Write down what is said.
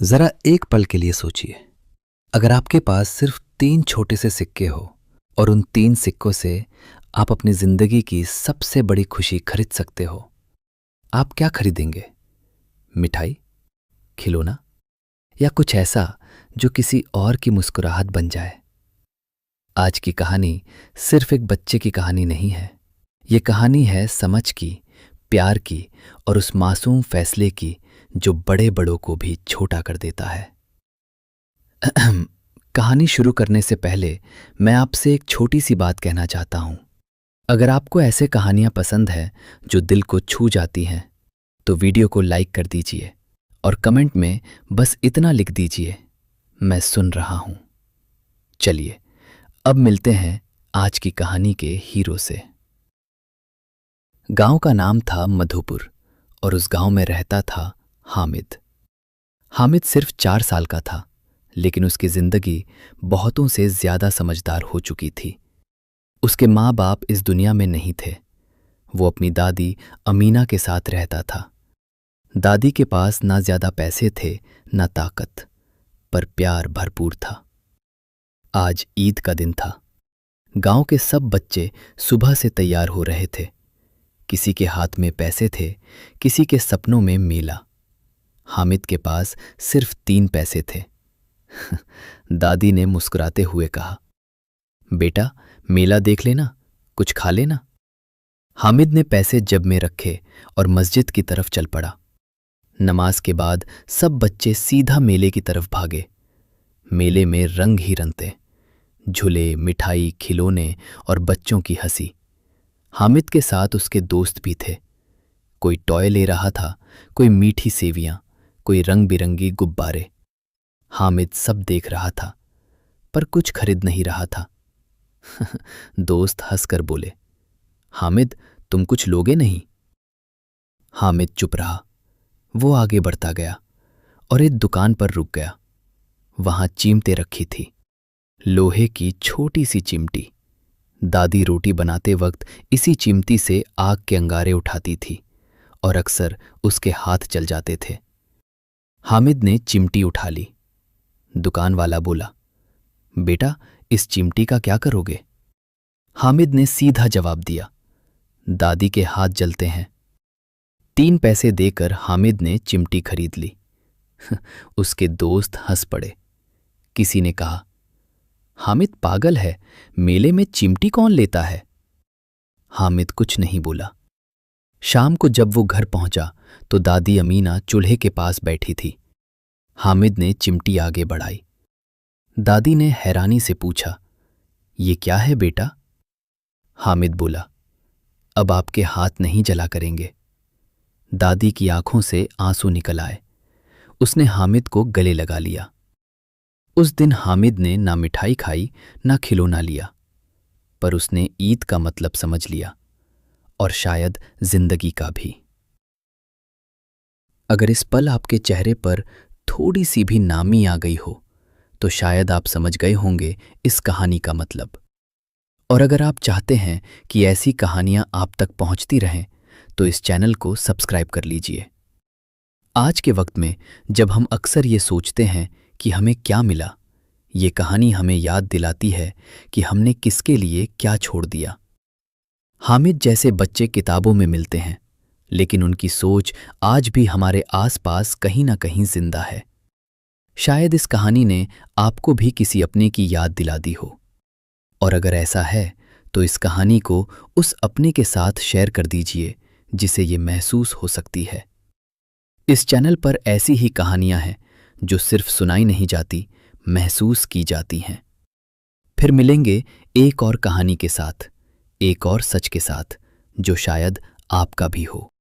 जरा एक पल के लिए सोचिए, अगर आपके पास सिर्फ 3 छोटे से सिक्के हो और उन 3 सिक्कों से आप अपनी जिंदगी की सबसे बड़ी खुशी खरीद सकते हो, आप क्या खरीदेंगे? मिठाई, खिलौना या कुछ ऐसा जो किसी और की मुस्कुराहट बन जाए? आज की कहानी सिर्फ एक बच्चे की कहानी नहीं है। ये कहानी है समझ की, प्यार की और उस मासूम फैसले की जो बड़े बड़ों को भी छोटा कर देता है। कहानी शुरू करने से पहले मैं आपसे एक छोटी सी बात कहना चाहता हूं। अगर आपको ऐसे कहानियां पसंद है जो दिल को छू जाती हैं, तो वीडियो को लाइक कर दीजिए और कमेंट में बस इतना लिख दीजिए, मैं सुन रहा हूं। चलिए अब मिलते हैं आज की कहानी के हीरो से। गांव का नाम था मधुपुर और उस गांव में रहता था हामिद। हामिद सिर्फ 4 साल का था, लेकिन उसकी जिंदगी बहुतों से ज्यादा समझदार हो चुकी थी। उसके माँ बाप इस दुनिया में नहीं थे। वो अपनी दादी अमीना के साथ रहता था। दादी के पास ना ज्यादा पैसे थे ना ताकत, पर प्यार भरपूर था। आज ईद का दिन था। गांव के सब बच्चे सुबह से तैयार हो रहे थे। किसी के हाथ में पैसे थे, किसी के सपनों में मेला। हामिद के पास सिर्फ 3 पैसे थे। दादी ने मुस्कुराते हुए कहा, बेटा मेला देख लेना, कुछ खा लेना। हामिद ने पैसे जेब में रखे और मस्जिद की तरफ चल पड़ा। नमाज के बाद सब बच्चे सीधा मेले की तरफ भागे। मेले में रंग ही रंग थे, झूले, मिठाई, खिलौने और बच्चों की हंसी। हामिद के साथ उसके दोस्त भी थे। कोई टॉय ले रहा था, कोई मीठी सेवियां, कोई रंग बिरंगी गुब्बारे। हामिद सब देख रहा था, पर कुछ खरीद नहीं रहा था। दोस्त हंसकर बोले, हामिद तुम कुछ लोगे नहीं? हामिद चुप रहा। वो आगे बढ़ता गया और एक दुकान पर रुक गया। वहां चिमटे रखी थी, लोहे की छोटी सी चिमटी। दादी रोटी बनाते वक्त इसी चिमटी से आग के अंगारे उठाती थी और अक्सर उसके हाथ जल जाते थे। हामिद ने चिमटी उठा ली। दुकान वाला बोला, बेटा इस चिमटी का क्या करोगे? हामिद ने सीधा जवाब दिया, दादी के हाथ जलते हैं। 3 पैसे देकर हामिद ने चिमटी खरीद ली। उसके दोस्त हंस पड़े। किसी ने कहा, हामिद पागल है, मेले में चिमटी कौन लेता है? हामिद कुछ नहीं बोला। शाम को जब वो घर पहुंचा तो दादी अमीना चूल्हे के पास बैठी थी। हामिद ने चिमटी आगे बढ़ाई। दादी ने हैरानी से पूछा, ये क्या है बेटा? हामिद बोला, अब आपके हाथ नहीं जला करेंगे। दादी की आंखों से आंसू निकल आए। उसने हामिद को गले लगा लिया। उस दिन हामिद ने ना मिठाई खाई ना खिलौना लिया, पर उसने ईद का मतलब समझ लिया, और शायद जिंदगी का भी। अगर इस पल आपके चेहरे पर थोड़ी सी भी नामी आ गई हो, तो शायद आप समझ गए होंगे इस कहानी का मतलब। और अगर आप चाहते हैं कि ऐसी कहानियां आप तक पहुंचती रहें, तो इस चैनल को सब्सक्राइब कर लीजिए। आज के वक्त में जब हम अक्सर ये सोचते हैं कि हमें क्या मिला, ये कहानी हमें याद दिलाती है कि हमने किसके लिए क्या छोड़ दिया। हामिद जैसे बच्चे किताबों में मिलते हैं, लेकिन उनकी सोच आज भी हमारे आसपास कहीं ना कहीं जिंदा है। शायद इस कहानी ने आपको भी किसी अपने की याद दिला दी हो, और अगर ऐसा है तो इस कहानी को उस अपने के साथ शेयर कर दीजिए जिसे ये महसूस हो सकती है। इस चैनल पर ऐसी ही कहानियां हैं जो सिर्फ सुनाई नहीं जाती, महसूस की जाती हैं। फिर मिलेंगे एक और कहानी के साथ, एक और सच के साथ, जो शायद आपका भी हो।